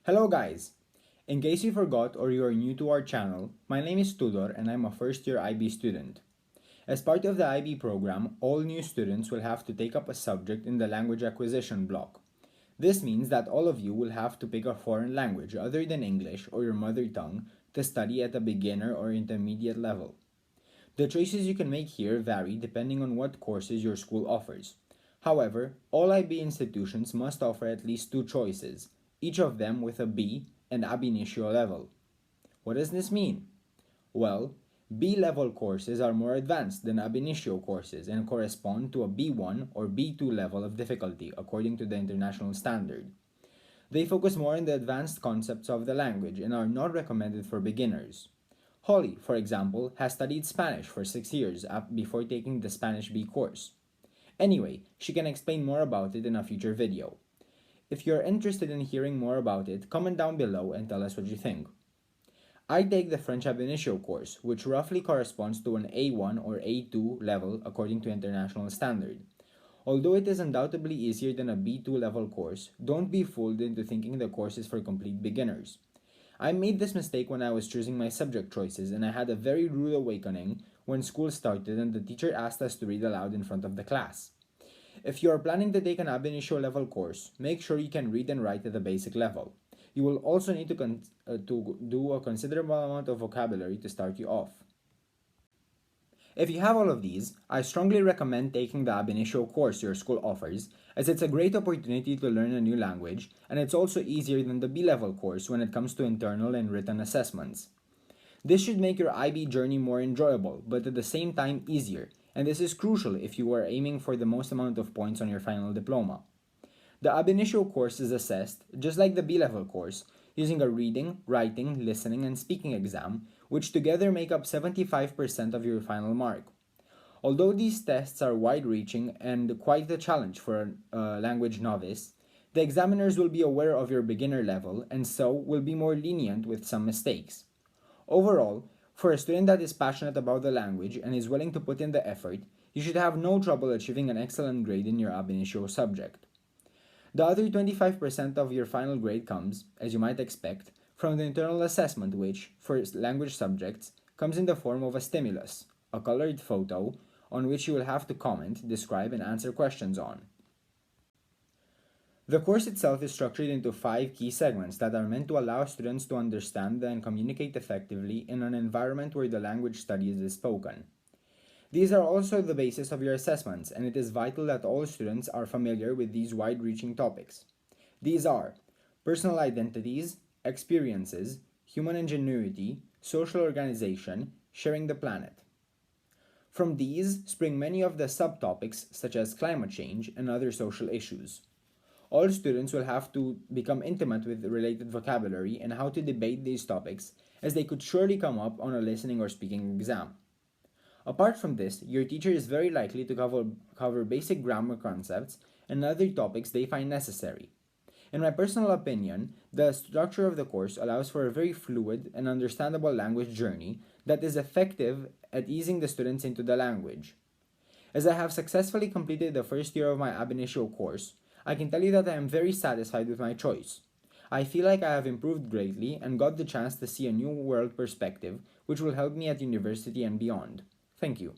Hello guys! In case you forgot or you are new to our channel, my name is Tudor and I'm a first year IB student. As part of the IB program, all new students will have to take up a subject in the language acquisition block. This means that all of you will have to pick a foreign language other than English or your mother tongue to study at a beginner or intermediate level. The choices you can make here vary depending on what courses your school offers. However, all IB institutions must offer at least two choices, each of them with a B and ab initio level. What does this mean? Well, B level courses are more advanced than ab initio courses and correspond to a B1 or B2 level of difficulty according to the international standard. They focus more on the advanced concepts of the language and are not recommended for beginners. Holly, for example, has studied Spanish for 6 years before taking the Spanish B course. Anyway, she can explain more about it in a future video. If you're interested in hearing more about it, comment down below and tell us what you think. I take the French ab initio course, which roughly corresponds to an A1 or A2 level according to international standard. Although it is undoubtedly easier than a B2 level course, don't be fooled into thinking the course is for complete beginners. I made this mistake when I was choosing my subject choices, and I had a very rude awakening when school started and the teacher asked us to read aloud in front of the class. If you are planning to take an ab initio level course, make sure you can read and write at the basic level. You will also need to do a considerable amount of vocabulary to start you off. If you have all of these, I strongly recommend taking the ab initio course your school offers, as it's a great opportunity to learn a new language, and it's also easier than the B-level course when it comes to internal and written assessments. This should make your IB journey more enjoyable, but at the same time easier, and this is crucial if you are aiming for the most amount of points on your final diploma. The ab initio course is assessed, just like the B-level course, using a reading, writing, listening, and speaking exam, which together make up 75% of your final mark. Although these tests are wide-reaching and quite a challenge for a language novice, the examiners will be aware of your beginner level and so will be more lenient with some mistakes. Overall, for a student that is passionate about the language and is willing to put in the effort, you should have no trouble achieving an excellent grade in your ab initio subject. The other 25% of your final grade comes, as you might expect, from the internal assessment which, for language subjects, comes in the form of a stimulus, a colored photo, on which you will have to comment, describe, and answer questions on. The course itself is structured into 5 key segments that are meant to allow students to understand and communicate effectively in an environment where the language studies is spoken. These are also the basis of your assessments, and it is vital that all students are familiar with these wide-reaching topics. These are personal identities, experiences, human ingenuity, social organization, sharing the planet. From these spring many of the subtopics such as climate change and other social issues. All students will have to become intimate with the related vocabulary and how to debate these topics, as they could surely come up on a listening or speaking exam. Apart from this, your teacher is very likely to cover basic grammar concepts and other topics they find necessary. In my personal opinion, the structure of the course allows for a very fluid and understandable language journey that is effective at easing the students into the language. As I have successfully completed the first year of my ab initio course, I can tell you that I am very satisfied with my choice. I feel like I have improved greatly and got the chance to see a new world perspective, which will help me at university and beyond. Thank you.